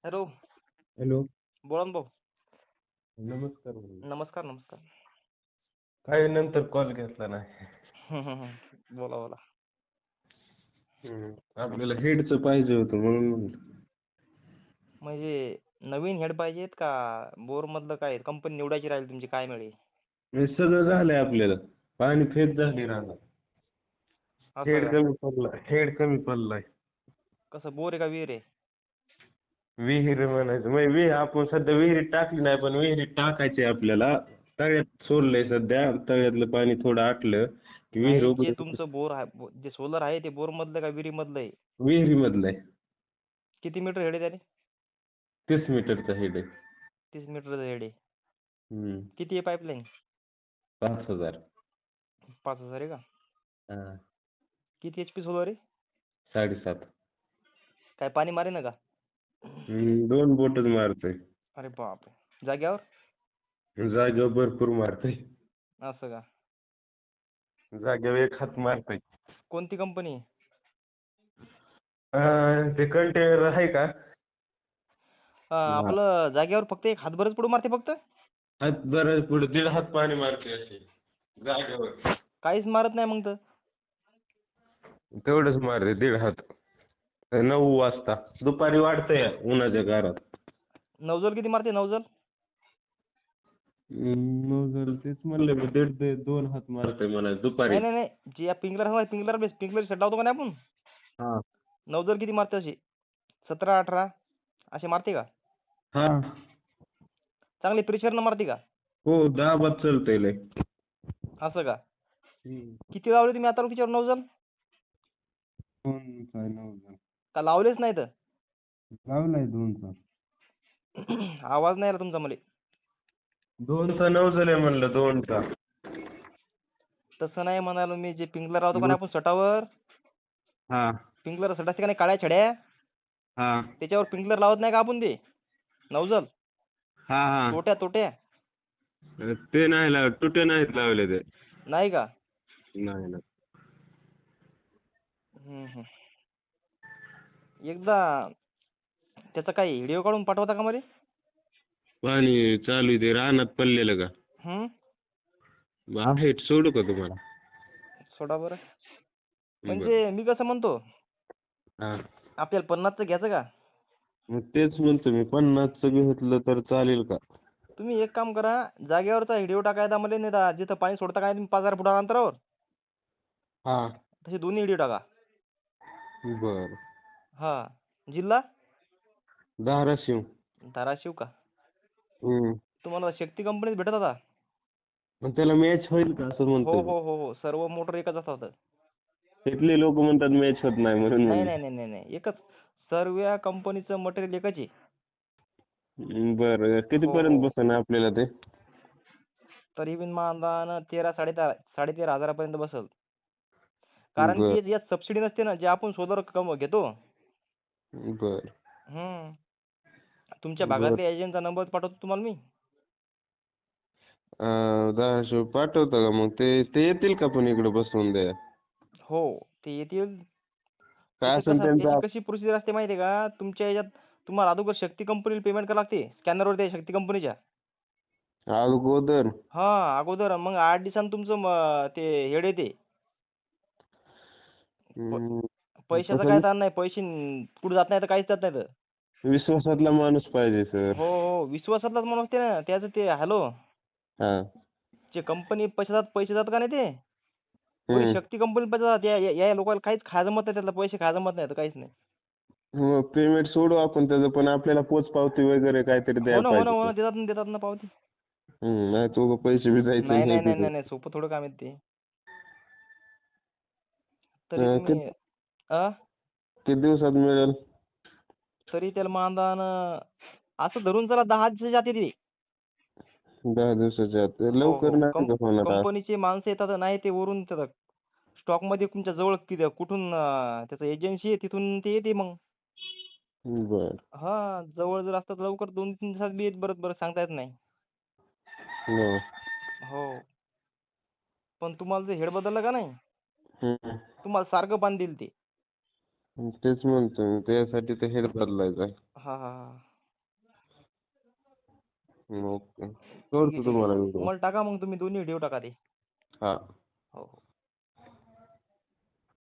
Hello. Hello. बोला ना भाऊ. नमस्कार भाऊ. नमस्कार नमस्कार. काय नंतर कॉल घेतला नाही. बोला बोला. आपल्याला हेडचं पाहिजे होतं म्हणून म्हणलं. म्हणजे नवीन हेड पाहिजेत का बोर मधलं काय कंपनी निवडायची राहील तुमची काय मिळेल हे सगळं झालंय आपल्याला. पाणी फेक झाली राहणार. असं हेड का? कमी पडला. हेड कमी पडलाय. कसं बोर आहे का विहीर आहे? विहीर म्हणायचं म्हणजे विहीर आपण सध्या विहिरीत टाकली नाही पण विहिरीत टाकायची आपल्याला. तळ्यात सोडलंय सध्या. तळ्यातलं पाणी थोडं आटलं की विहीर नाही, जे उघड तुमचं बोर आहे, जे सोलर आहे ते बोर मधलं का विहिरी मधलं आहे? विहिरीमधलंय. किती मीटर हेड आहे त्याने? 30 मीटरचा हेड आहे. 30 मीटरचं हेड आहे. हम्म. किती आहे पाईपलाईन? 5,000. 5,000 आहे का? हा. किती HP सोलर आहे? 7.5. काय पाणी मारे ना का? 2 बोटच मारतोय. अरे बापरे. जाग्यावर? जागेवर भरपूर मारतोय. असं का? जागेवर एक हात मारतोय. कोणती कंपनी आहे? ते कंटेनर आहे का? हा. आपलं जागेवर फक्त एक हातभरच पुढे मारते फक्त? हात बरं पुढे 1.5 हात पाणी मारते असे जागेवर. काहीच मारत नाही मग तर. तेवढंच मारते 1.5 हात. 9 वाजता दुपारी वाढतंय उन्हाच्या गारात. नवजल किती मारते नवजल? मग तेच म्हणलं मी 1.5 ते 2 हात मारतोय म्हणा दुपारी. नाही नाही नाही, जी या स्प्रिंकलर सेट लावतो का नाही आपण? हा. नवजल किती मारते अशी? 17-18 असे मारते का? हा. चांगली प्रेशरनं मारते का? हो दाबात चालतंय लय. असं का? किती लावले तुम्ही आता तिच्यावर नवजल? काय नव्हतं. का लावलेच नाही तर? लावलाय 2चा. आवाज नाही आला तुमचा मला. 2चा नवजल आहे म्हणलं 2चा. तसं नाही म्हणालो मी, जे स्प्रिंकलर लावतो का नाही आपण सटावर, हा. स्प्रिंकलर सट असते का नाही काळ्या छड्या, हा. त्याच्यावर स्प्रिंकलर लावत नाही का आपण ते नवजल? हा. हा. तोट्या ते नाही लावले. तुटे नाहीत लावले ते. नाही का? नाही ना. एकदा त्याचा काही व्हिडिओ काढून पाठवता का मला? पाणी चालू आहे ते रानात पडलेलं का? आहे सोडू का तुम्हाला? सोडा बरं. बरं. म्हणजे मी कसं म्हणतो, हा. आपल्याला 50चं घ्यायचं का? मग तेच म्हणतो मी 50चं घेतलं तर चालेल का? तुम्ही एक काम करा, जागेवरचा व्हिडिओ टाकायचा मला, नाही तर जिथं पाणी सोडता काय तुम्ही 5,000 फुटा अंतरावर, हा. तसे दोन्ही व्हिडिओ टाका. बरं. हा. जिल्हा? धाराशिव. धाराशिव का? हम्म. तुम्हाला शक्ती कंपनीत भेटत आता? मग त्याला मॅच होईल का असं हो म्हणतोय मी. हो हो हो, सर्व मोटर एकच असतात. इथले लोक म्हणतात मॅच होत नाही म्हणून नाही म्हणलं. नाही नाही नाही नाही, एकच. सर्व कंपनीचं मटेरियल एकच आहे. बरं हो कितीपर्यंत हो. बसेल आपल्याला ते? तरी बिन मानधन 13,500 हजारापर्यंत बसल. कारण बर. की यात सबसिडी नसते ना, जे आपण सोलर घेतो. बर. तुमच्या बर. भागातल्या एजंटचा नंबर पाठवतो तुम्हाला मी. धाराशिव पाठवता का मग ते येतील का पण इकडे बसवून द्या? हो, ते येतील. काय त्याचं असेल कसं, त्याची त्यांचा. कशी प्रोसिजर असते माहिती आहे का? तुमच्या याच्यात तुम्हाला अगोदर शक्ती कंपनीला पेमेंट करावं लागते, स्कॅनरवर त्या शक्ती कंपनीच्या. अगोदर. अगोदर. मग 8 दिवसांनी तुमचं ते हेड येते. हम्म, पैशाचा तसं काय ताण नाही, पैसे पुढे जात नाही तर काहीच जात नाही तर. विश्वासातला माणूस पाहिजे सर. हो हो, विश्वासातलाच माणूस ते ना, त्याचं ते हॅलो, हा. जे कंपनी पैसे जातात का नाही ते, वरी हम्म. शक्ती कंपनी पैसे जातात. या लोकांना काहीच खायचं जमत नाही, त्यातलं पैसे खायचं जमत नाही तर काहीच नाही. मग पेमेंट सोडू आपण त्याचं पण आपल्याला पोचपावती वगैरे काहीतरी हो द्यायला ना हो ना पाहिजे हो ते. ना, देतात ना पावती. नाही तो पैसे बी जायचे नाही हे नाही बी नाही नाही नाही, जायचं. सोपं थोडं काम आहे ते. तरी तुम्ही किती अ किती दिवसात मिळेल? तरी त्याला मानधन असं धरून चला 10 दिवसाच्या आत येते. 10 दिवसाच्या आत हो लवकर हो. नाही का होणार आज? कंपनीचे माणसं येतात, नाही ते वरून स्टॉकमध्ये तुमच्या जवळ कुठून त्याचं एजन्सी आहे तिथून ते येते मग. बर. जवळ जर असतं तर लवकर 2-3 दिवसात बी येत, बरं सांगता येत नाही. हो. हो. पण तुम्हाला जे हेड बदललं का नाही, हम्म. तुम्हाला सारखं पाणी देईल ते. तेच म्हणतो मी त्यासाठी तर हेड बदलायचा आहे. हां हां हां. ओके. ठीक आहे करतो ठीक आहे. तुम्हाला व्हिडिओ. मला टाका मग तुम्ही दोन्ही व्हिडिओ टाका ते. हा. हो हो.